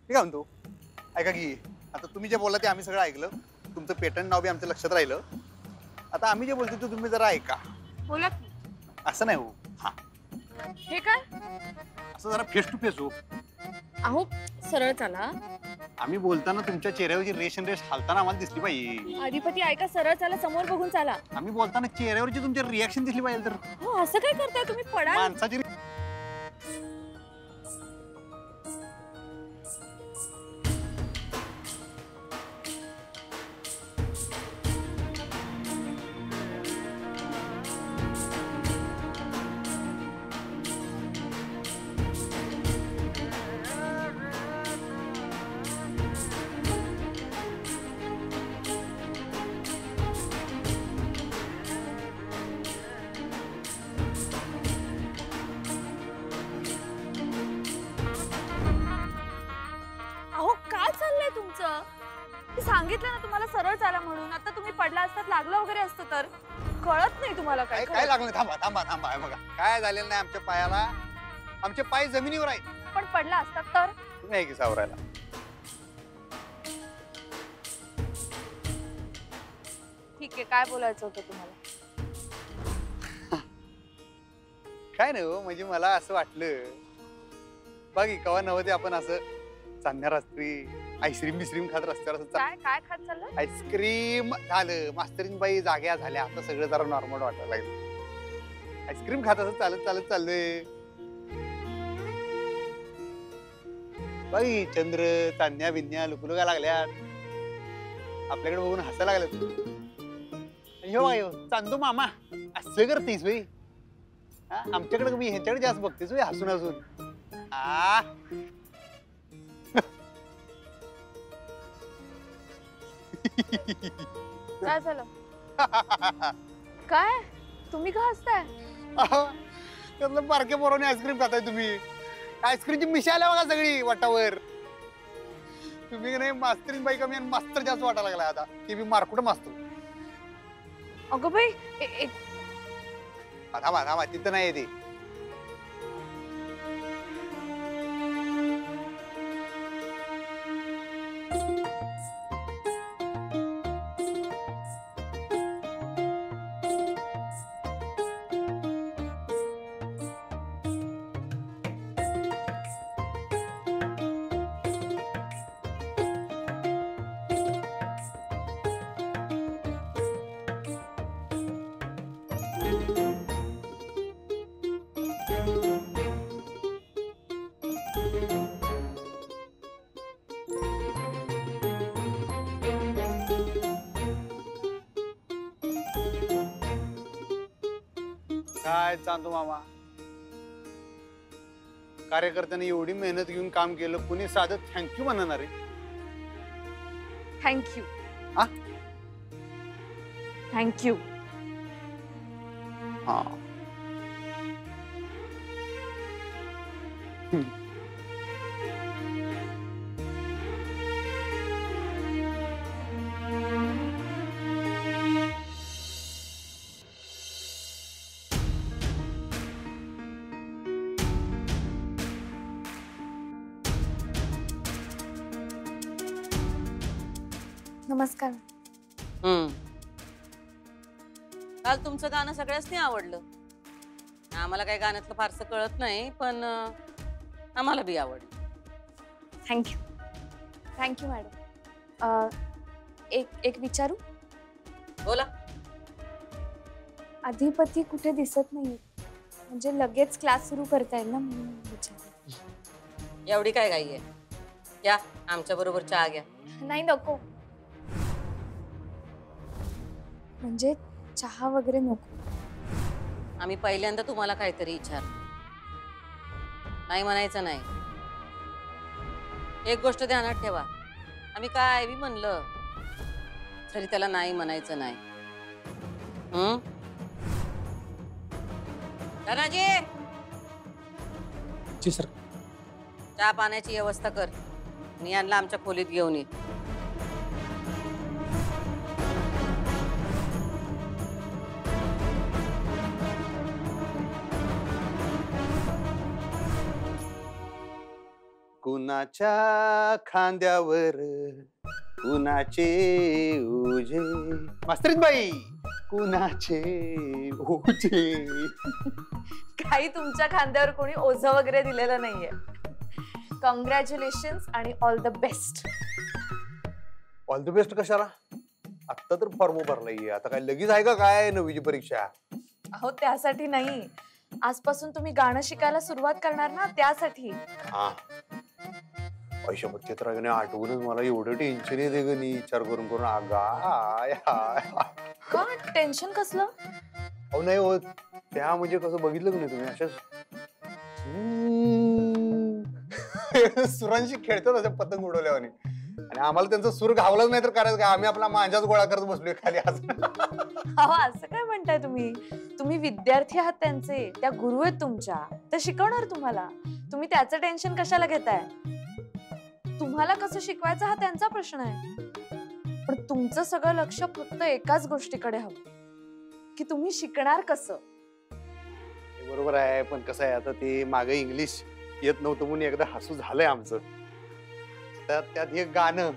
मी काय म्हणतो, ऐका की आता तुम्ही जे बोलला ते आम्ही सगळं ऐकलं. तुमचं पेटंट नाव बी आमच्या लक्षात राहिलं. आता आम्ही जे बोलतो ते तुम्ही जरा ऐका. बोला की. असं नाही हो. हा, हे काय? असं जरा फेस टू फेस हो. अहो सरळ चला. आम्ही बोलताना तुमच्या चेहऱ्यावरची रेष हालताना आम्हाला दिसली पाहिजे. अधिपती ऐका, सरळ चला, समोर बघून चाला. आम्ही बोलताना चेहऱ्यावरची तुमची रिॲक्शन दिसली पाहिजे. तर हो असं काय करताय तुम्ही? पडा. माणसाची अहो काय चाललंय तुमचं? मी सांगितलं ना तुम्हाला सरळ चाला म्हणून. आता तुम्ही पडला असतात, लागलं वगैरे असतं तर. कळत नाही तुम्हाला काय? काय लागलं? थांबा थांबा थांबा. हे बघा काय झालेलं नाही आमच्या पायाला. आमचे पाय जमिनीवर आहेत. पण पडला असतात तर? तुम्ही आहे की सावरायला. ठीक आहे, काय बोलायचं होतं तुम्हाला? काय नाही हो, म्हणजे मला असं वाटलं बाकी कवा नव्हते आपण असं चांगल्या रात्री आईस्क्रीम बिस्क्रीम खात रस्त्यावर असं काय काय खात चाललं? आईस्क्रीम झालं. मास्तरीन बाई जाग्या झाल्या. आता सगळं जरा नॉर्मल वाटायला लागलं. आईस्क्रीम खात असं चालत चालत चाललोय. बाई चंद्र चांदण्या बिन्या लुकलुका लागल्यात. आपल्याकडे बघून हसायला लागल्यात. ह्यो चांदू मामा असं करतेस बाई. आमच्याकडे मी ह्याच्याकडे जास्त बघतेस बाई हसून हसून. आ काय झालं? काय तुम्ही का हसताय? त्यातलं बारके पोराने आईस्क्रीम खाताय तुम्ही. आईस्क्रीमची मिशी आल्या बघा सगळी वाटावर. तुम्ही नाही मास्तरीन बाई कमी आणि मास्तर जास्त वाटायला लागला आता. ती बी मारकुट मास्तर. अगं बाई थांबा थांबा तिथं नाही ती. काय चांदू मामा, कार्यकर्त्यांनी एवढी मेहनत घेऊन काम केलं, कुणी साधं थँक्यू म्हणणार आहे? थँक्यू. हा? थँक्यू. हा. नमस्कार. काल तुमचं गाणं सगळ्यांनी आवडलं. आम्हाला काही गाण्यातलं फारसं कळत नाही, पण आम्हाला बी आवडलं. थँक्यू. Thank you madam. एक विचारू? बोला. अधिपती कुठे दिसत नाही, म्हणजे लगेच क्लास सुरू करता येईल ना म्हणून विचार. एवढी काय घाई आहे? या आमच्या बरोबर चहा घ्या. नाही नको, म्हणजे चहा वगैरे नको. आम्ही पहिल्यांदा तुम्हाला काहीतरी विचार, नाही म्हणायचं नाही. एक गोष्ट ध्यानात ठेवा, आम्ही काय बी म्हणलं तरी त्याला नाही म्हणायचं नाही. धनाजी, जी सर. चहा पाण्याची व्यवस्था कर आणि यांना आमच्या खोलीत घेऊन ये. कुणाच्या खांद्यावर कुणाचे ओझे, मास्तरीन बाई कुणाचे ओझे. काही तुमच्या खांद्यावर कोणी ओझं वगैरे दिलेलं नाहीये. कॉंग्रॅच्युलेशन आणि all the best. All the best कशाला? आत्ता तर फॉर्म भरलाय, आता काय लगेच आहे का काय नवीची परीक्षा? अहो त्यासाठी नाही, आजपासून तुम्ही गाणं शिकायला सुरुवात करणार ना, त्यासाठी. हा पैशा चित्राने आठवूनच मला एवढं टेन्शन येते ग नी, विचार करून करून. आगाय का टेन्शन कसलं? अहो नाही होत त्या, म्हणजे कसं बघितलं की नाही तुम्ही अशाच सुरांशी खेळतात अशा पतंग उडवल्यावाने, आणि आम्हाला त्यांचा सूर घावलाच नाही तर करायचं काय? आम्ही आपला मांजाच गोळा करत बसलोय खाली. अहो असं काय म्हणताय तुम्ही? तुम्ही विद्यार्थी आहात त्यांचे, त्या गुरु आहेत तुमच्या, ते शिकवणार तुम्हाला. तुम्ही त्याचं टेन्शन कशाला घेताय? तुम्हाला कसं शिकवायचं हा त्यांचा प्रश्न आहे, पण तुमचं सगळं लक्ष फक्त एकाच गोष्टीकडे हवं की तुम्ही शिकणार कसं. बरोबर आहे, पण कसं आहे आता ते मागे इंग्लिश येत नव्हतं म्हणून एकदा हसू झालंय आमचं. त्यात हे गाणं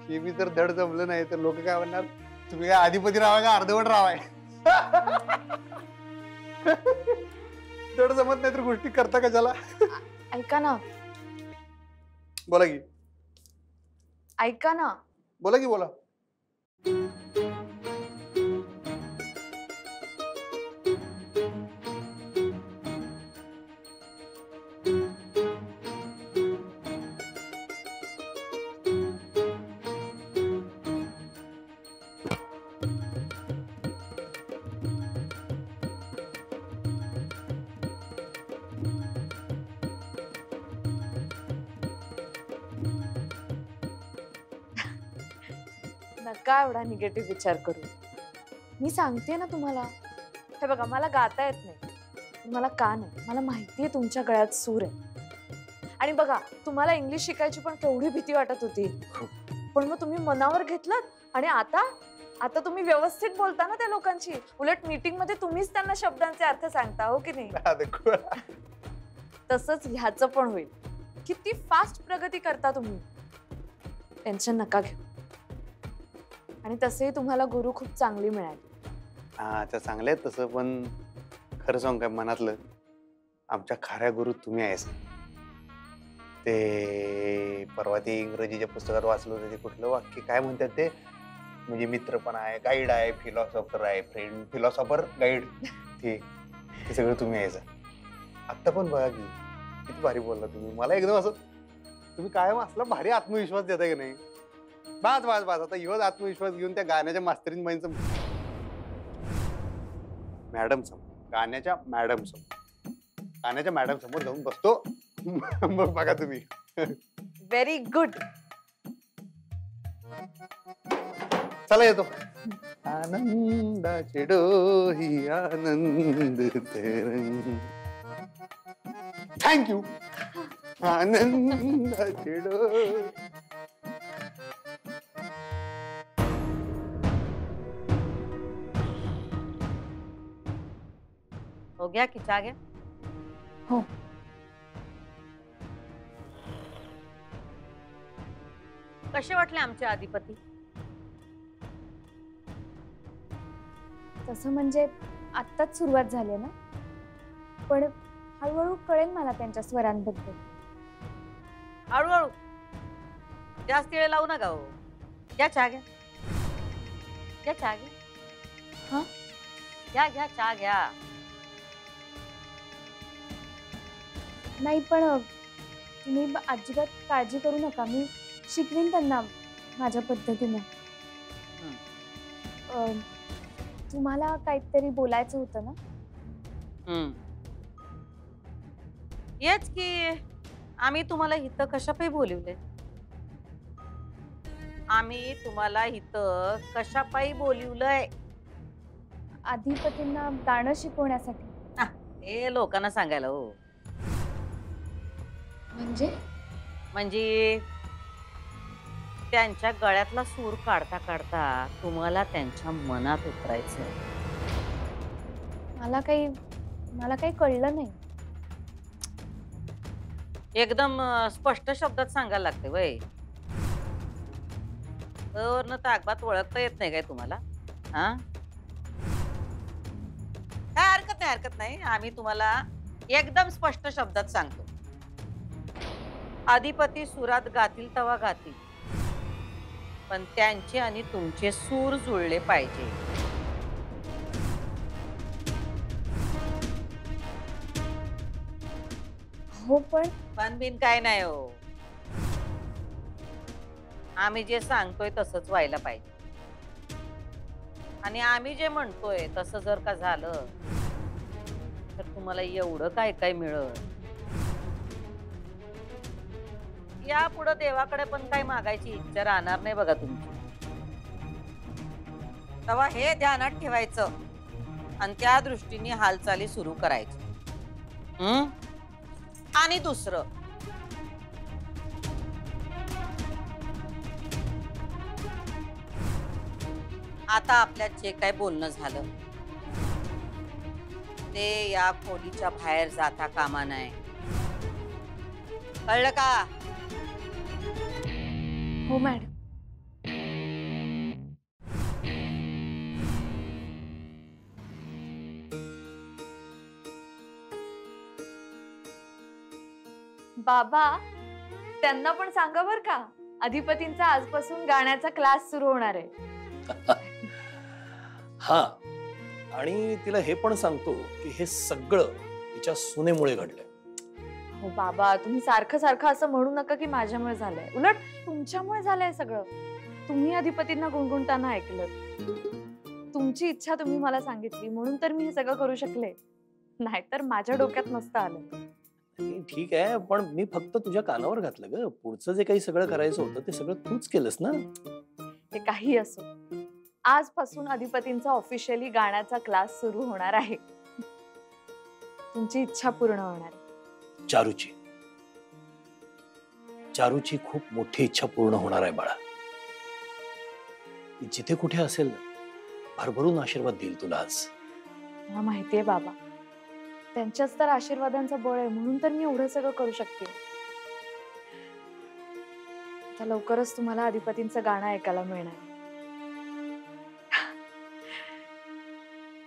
हे मी जर धड जमलं नाही तर लोक काय म्हणणार, तुम्ही काय अधिपती राहाय का अर्धवट राहाय? धड जमत नाही तर गोष्टी करता कशाला? ऐका ना, बोला की ऐका ना. बोला की बोला. नका एवढा निगेटिव्ह विचार करू. मी सांगते ना तुम्हाला, हे बघा मला गाता येत नाही, मला का नाही, मला माहितीये तुमच्या गळ्यात सूर आहे. आणि बघा तुम्हाला इंग्लिश शिकायची पण केवढी भीती वाटत होती, पण मग तुम्ही मनावर घेतलं आणि आता तुम्ही व्यवस्थित बोलता ना त्या लोकांची. उलट मीटिंग मध्ये तुम्हीच त्यांना शब्दांचे अर्थ सांगता, हो की नाही? तसंच ह्याचं पण होईल. किती फास्ट प्रगती करता तुम्ही, टेन्शन नका घेऊ. आणि तसेही तुम्हाला गुरु खूप चांगली मिळाली. हा त्या चांगल्या आहेत तसं, पण खरं सांग काय मनातलं, आमच्या खऱ्या गुरु तुम्ही आहेस. ते परवा ते इंग्रजीच्या पुस्तकात वाचलं होतं, ते कुठलं वाक्य काय म्हणतात ते, म्हणजे मित्र पण आहे, गाईड आहे, फिलॉसॉफर आहे, फ्रेंड फिलॉसॉफर गाईड, ते सगळं तुम्ही यायचं. आत्ता पण बघा की किती भारी बोलला तुम्ही. मला एकदम असं, तुम्ही कायम असला भारी आत्मविश्वास देताय की नाही. बाज बाज बाज आता ह्योच आत्मविश्वास घेऊन त्या गाण्याच्या मास्तरीन बाईंचं, मॅडम समोर, गाण्याच्या मॅडम समोर जाऊन बसतो. मग बघा तुम्ही. Very good. चला येतो. आनंदाचे डोही आनंद तरंग. थँक्यू. आनंदाचे डोही. हो गया की चहा घ्या. हो. कसे वाटले आमचे अधिपती? तसं म्हणजे आत्ताच सुरुवात झाली ना, पण हळूहळू कळेल मला त्यांच्या स्वरांबद्दल. हळूहळू, जास्त वेळ लावू नका हो. घ्या चहा घ्या. घ्या चहा घ्या. हा घ्या घ्या चहा घ्या. नाही, पण तुम्ही अजिबात काळजी करू नका, मी शिकवीन त्यांना माझ्या पद्धतीने. तुम्हाला काहीतरी बोलायचं होतं ना? हेच की आम्ही तुम्हाला इथं कशापायी बोलवले? आम्ही तुम्हाला इथं कशापायी बोलवलंय? अधिपतींना गाणं शिकवण्यासाठी. हे लोकांना सांगायला हो. म्हणजे त्यांच्या गळ्यातला सूर काढता काढता तुम्हाला त्यांच्या मनात उतरायचं. मला काही कळलं नाही. एकदम स्पष्ट शब्दात सांगायला लागते वय. न ताकबात ओळखता येत नाही काय तुम्हाला? हा, काय हरकत नाही. आम्ही तुम्हाला एकदम स्पष्ट शब्दात सांगतो. अधिपती सुरात गातील तवा गातील, पण त्यांचे आणि तुमचे सूर जुळले पाहिजे. हो पण पण बिन काय नाही हो. आम्ही जे सांगतोय तसंच व्हायला पाहिजे. आणि आम्ही जे म्हणतोय तसं जर का झालं तर तुम्हाला एवढं काय काय मिळत. यापुढे देवाकडे पण काही मागायची इच्छा राहणार नाही बघा तुमची. तेव्हा हे ध्यानात ठेवायचं आणि त्या दृष्टीने हालचाली सुरू करायची. आणि दुसरं, आता आपल्यात जे काय बोलणं झालं ते या खोलीच्या बाहेर जाता कामा नये. कळलं का? हो मॅडम. बाबा, त्यांना पण सांगा बर का, अधिपतींचा आजपासून गाण्याचा क्लास सुरू होणार आहे. हा, आणि तिला हे पण सांगतो की हे सगळं तिच्या सुनेमुळे घडलंय. हो बाबा, तुम्ही सारखं सारखं असं म्हणू नका की माझ्यामुळे झालंय. उलट तुमच्यामुळे झालंय सगळं. तुम्ही अधिपतींना गुणगुणताना ऐकलं. तुमची इच्छा तुम्ही मला सांगितली म्हणून तर मी हे सगळं करू शकले. नाहीतर माझ्या डोक्यात नसतं आलं. ठीक आहे, पण मी फक्त तुझ्या कानावर घातलं ग. पुढचं जे काही सगळं करायचं होतं ते सगळं तूच केलंस ना. ते काही असो, आजपासून अधिपतींचा ऑफिशियली गाण्याचा क्लास सुरू होणार आहे. तुमची इच्छा पूर्ण होणार आहे. चारूची खूप मोठी इच्छा पूर्ण होणार आहे बाळा. ती जिथे कुठे असेल भरभरून आशीर्वाद देईल तुला आज. मला माहितीये बाबा, त्यांच्याच तर आशीर्वादांचं बळ आहे म्हणून तर मी एवढं सगळं करू शकते. आता लवकरच तुम्हाला अधिपतींचं गाणं ऐकायला मिळणार.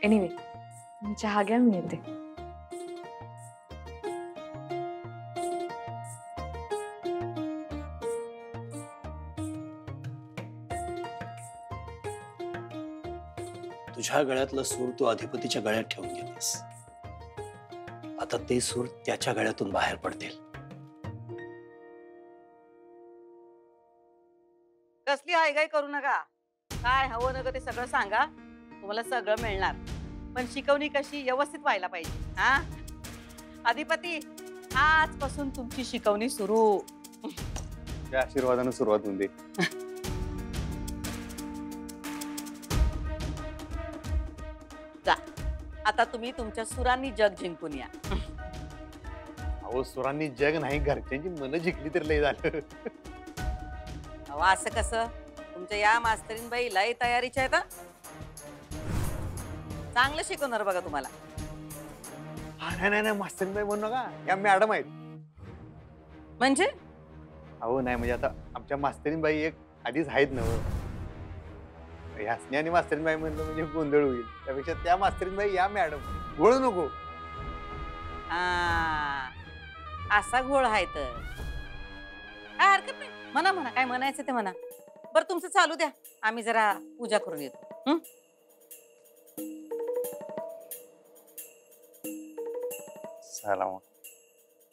एनिवे, तुम्ही चहा घ्या, मी येते. तुझ्या गळ्यातलं सूर तू अधिपतीच्या गळ्यात ठेवून गेलीस. आता ते सूर त्याच्या गळ्यातून बाहेर पडतील. कसली हायगाय करू नका. काय हवं नका ते सगळं सांगा, तुम्हाला सगळं मिळणार. पण शिकवणी कशी व्यवस्थित व्हायला पाहिजे. हा, अधिपती, आजपासून तुमची शिकवणी सुरू. त्या आशीर्वादानं सुरुवात होऊन दे. जा, आता तुम्ही तुमच्या सुरांनी जग जिंकून या. अहो, सुरांनी जग नाही, घरच्यांची मन जिंकली तर लय झालं. अहो, असं कसं? तुमच्या या मास्तरीन बाई लय तयारीच्या आहेत. चांगलं शिकवणार बघा तुम्हाला. नाही मास्तरीनबाई म्हणू नका, या मॅडम आहेत. म्हणजे अहो नाही, म्हणजे आता आमच्या मास्तरीनबाई एक आधीच आहेत ना. ह्यासनी आणि मास्तरीनबाई म्हणलं म्हणजे गोंधळ होईल. त्यापेक्षा त्या मास्तरीनबाई या मॅडम. गोळ नको. असा घोळ आहे तर काय हरकत नाही. म्हणा काय म्हणायचं ते म्हणा. बरं, तुमचं चालू द्या, आम्ही जरा पूजा करून येतो. चला मग.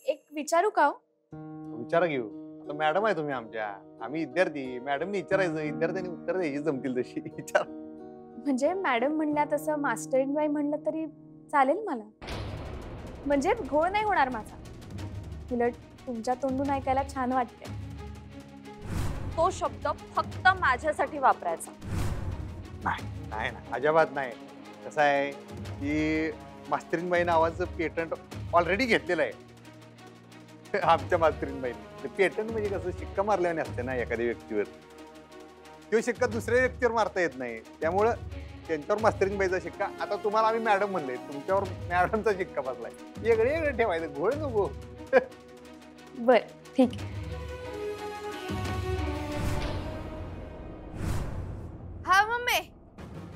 एक विचारू का? विचारा घेऊ. आता मॅडम आहे तुम्ही आमच्या, आम्ही विद्यार्थी. मॅडमनी विचारायचं, विद्यार्थ्यांनी उत्तर द्यायची जमतील तशी. विचार. म्हणजे मॅडम म्हणल्या तसं मास्टरीनबाई म्हणलं तरी चालेल मला. म्हणजे घोळ नाही होणार माझा. उलट तुमच्या तोंडून ऐकायला छान वाटते. तो शब्द फक्त माझ्यासाठी वापरायचा. नाही ना, अजिबात नाही. कसं आहे की मास्तरीनबाई नावाचं पेटंट ऑलरेडी घेतलेलं आहे आमच्या मास्तरीनबाईने. पेटंट म्हणजे कसं शिक्का मारल्याने असते ना एखाद्या व्यक्तीवर. तो शिक्का दुसऱ्या व्यक्तीवर मारता येत नाही. त्यामुळं त्यांच्यावर मास्तरीनबाईचा शिक्का. आता तुम्हाला आम्ही मॅडम म्हणले, तुमच्यावर मॅडमचा शिक्का बसलाय. वेगळे ठेवायचं, घोळ नको. बर ठीक आहे. हा मम्मी,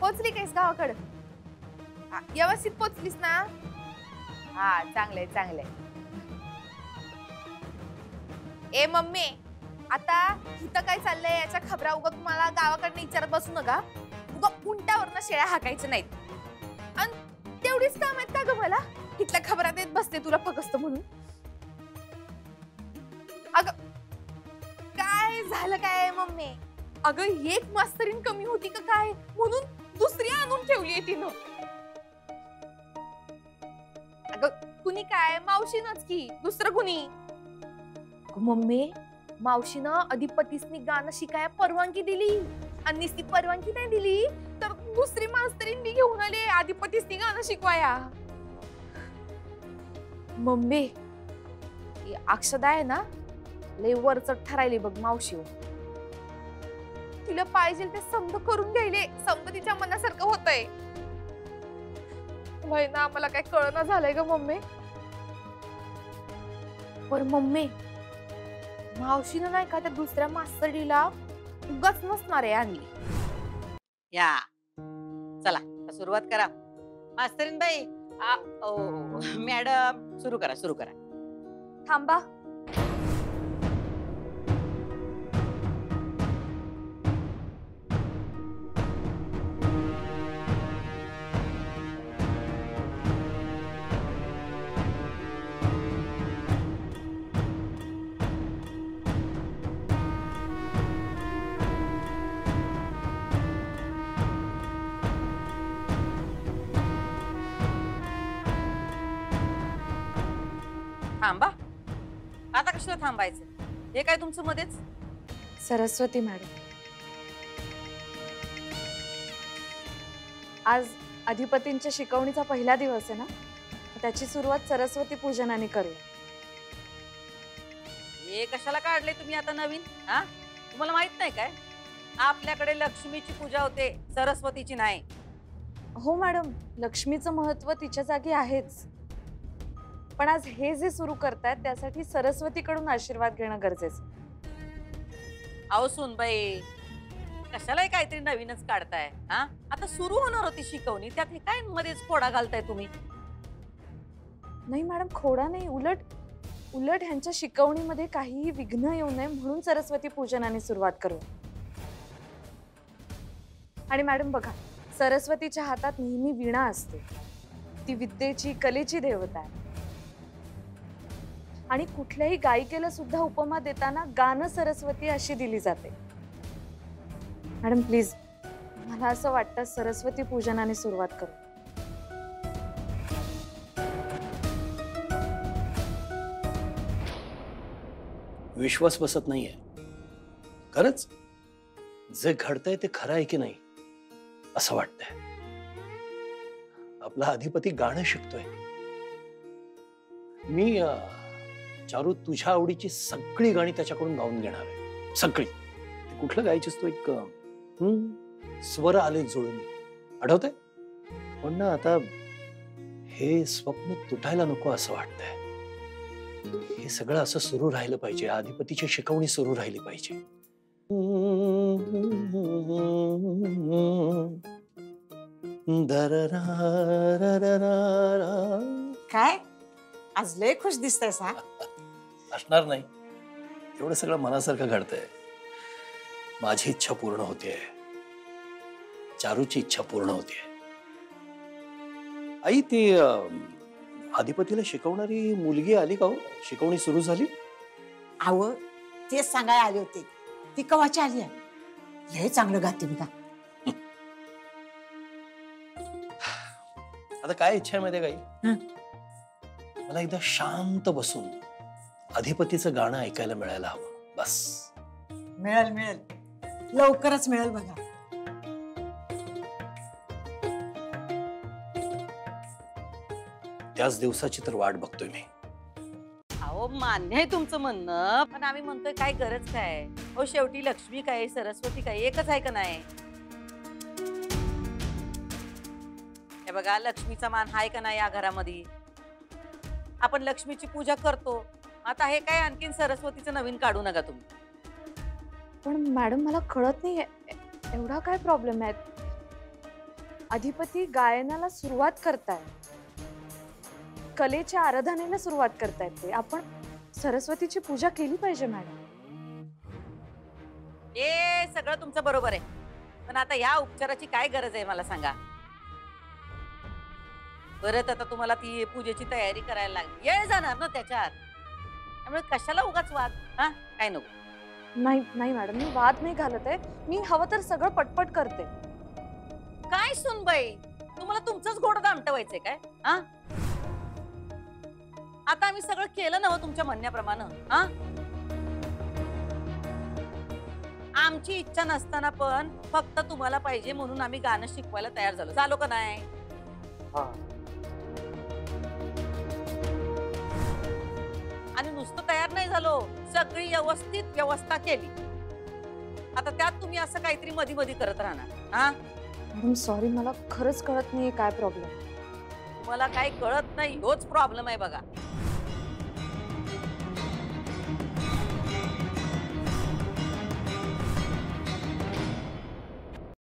पोचली काहीस गावाकडं? व्यवस्थित पोचलीस ना? हा चांगलंय चांगलंय. ए मम्मी, आता इथं काय चाललंय याच्या खबरा उगा तुम्हाला गावाकडनं विचारत बसू नका. उगा उंटावरनं शेळ्या हाकायच्या नाहीत. आणि तेवढीच काम आहेत का ग मला? इथल्या खबरा देत बसते तुला फकस्त म्हणून. अगं काय झालं काय मम्मी? अगं एक मास्तरीन कमी होती का काय म्हणून दुसरी आणून ठेवली आहे तिनं. अगं कुणी काय, मावशीनच की, दुसरं कुणी? मम्मी, मावशीनं अधिपतीसनी गाणं शिकाय परवानगी दिली. आणि नुसती परवानगी नाही दिली तर दुसरी मास्तरीन बी घेऊन आले अधिपतीसनी गाणं शिकवाया. मम्मी, ही अक्षदा आहे ना, लय वरचढ ठरायली बघ मावशी. तिला पाहिजे ते समज करून घ्यायले, समज तिच्या मनासारखं होतंय. वय ना, मला काय कळना झालंय ग मम्मी. पर मम्मी, मावशीनं नाही का त्या दुसऱ्या मास्तरीला उगाच नसणार आहे आणली. या चला सुरुवात करा. मास्तरीन बाई, मॅडम सुरू करा सुरू करा. थांबा. थांबा. आता कशाला थांबायचं? हे काय तुमचं मध्येच? सरस्वती मॅडम, आज अधिपतींच्या शिकवणीचा पहिला दिवस आहे ना, त्याची सुरुवात सरस्वती पूजनाने करूया. हे कशाला काढले तुम्ही आता नवीन? हा, तुम्हाला माहित नाही काय? आपल्याकडे लक्ष्मीची पूजा होते, सरस्वतीची नाही. हो मॅडम, लक्ष्मीचं महत्व तिच्या जागी आहेच, पण आज हे जे सुरू करतायत त्यासाठी सरस्वतीकडून आशीर्वाद घेणं गरजेचं. अहो सुनबाई, कशाला काहीतरी नवीनच काढताय? हा, आता सुरू होणार होती शिकवणी, त्यात हे काय मध्येच फोडा घालताय तुम्ही? नाही मॅडम, खोडा नाही, उलट उलट ह्यांच्या शिकवणीमध्ये काहीही विघ्न येऊ नये म्हणून सरस्वती पूजनाने सुरुवात करूया. आणि मॅडम बघा, सरस्वतीच्या हातात नेहमी वीणा असते. ती विद्येची, कलेची देवता आहे. आणि कुठल्याही गायिकेला सुद्धा उपमा देताना गाणं सरस्वती अशी दिली जाते. मॅडम प्लीज, मला असं वाटतं सरस्वती पूजनाने सुरुवात करू. विश्वास बसत नाहीये खरंच. जे घडतंय ते खरं आहे की नाही असं वाटतंय. आपला अधिपती गाणं शिकतोय. मी चारू, तुझ्या आवडीची सगळी गाणी त्याच्याकडून गाऊन घेणार आहे, सगळी. ते कुठलं गायचीस तू? एक स्वर आले जुळून, आठवतंय? पण ना आता हे स्वप्न तुटायला नको असं वाटतंय. हे सगळं असं सुरू राहिलं पाहिजे. अधिपतीची शिकवणी सुरू राहिली पाहिजे. काय आज लय खुश दिसतंय सा? असणार नाही, एवढं सगळं मनासारखं घडतंय. माझी इच्छा पूर्ण होतीये, चारूची इच्छा पूर्ण होतीये. आई, ती अधिपतीला शिकवणारी मुलगी आली का हो? शिकवणी सुरू झाली? आव तेच सांगायला आले होते. ती कवाची आली आहे? लय चांगलं गाते बघा. आता काय इच्छा आहे माहितीये काही? मला एकदा शांत बसून अधिपतीचं गाणं ऐकायला मिळायला हवं, बस. मिळेल मिळेल, लवकरच मिळेल बघा. त्याच दिवसाची तर वाट बघतोय मी. अहो मान्य आहे तुमचं म्हणणं, पण आम्ही म्हणतोय काय गरज काय? हो शेवटी लक्ष्मी काय सरस्वती काय एकच आहे का नाही? हे बघा, लक्ष्मीचा मान हाय का नाही या घरामध्ये? आपण लक्ष्मीची पूजा करतो, आता हे काय आणखीन सरस्वतीचं नवीन काढू नका तुम्ही. पण मॅडम मला कळत नाही एवढा काय प्रॉब्लेम आहे. अधिपती गायनाला सुरुवात करताय, कलेच्या आराधनेला सुरुवात करतायत ते. आपण सरस्वतीची पूजा केली पाहिजे मॅडम. हे सगळं तुमचं बरोबर आहे, पण आता ह्या उपचाराची काय गरज आहे मला सांगा. परत आता तुम्हाला ती पूजेची तयारी करायला लागली, येळ जाणार ना त्याच्यात. त्यामुळे कशाला उगाच वाद. हा काय नको. नाही नाही मॅडम, मी वाद नाही घालत आहे. मी हवं तर सगळं पटपट करते. काय सुनबाई, तुम्हाला तुमचंच घोडं दामटवायचंय काय? हा आता आम्ही सगळं केलं ना हो तुमच्या म्हणण्याप्रमाणे. हा आमची इच्छा नसताना पण फक्त तुम्हाला पाहिजे म्हणून आम्ही गाणं शिकवायला तयार झालो. झालो का नाही? आणि नुसतं तयार नाही झालो, सगळी व्यवस्थित व्यवस्था केली. आता त्यात तुम्ही असं काहीतरी मधी मधी करत राहणार. हा मॅडम सॉरी, मला खरंच कळत नाहीये काय प्रॉब्लेम. तुम्हाला काही कळत नाही, होच प्रॉब्लेम आहे बघा.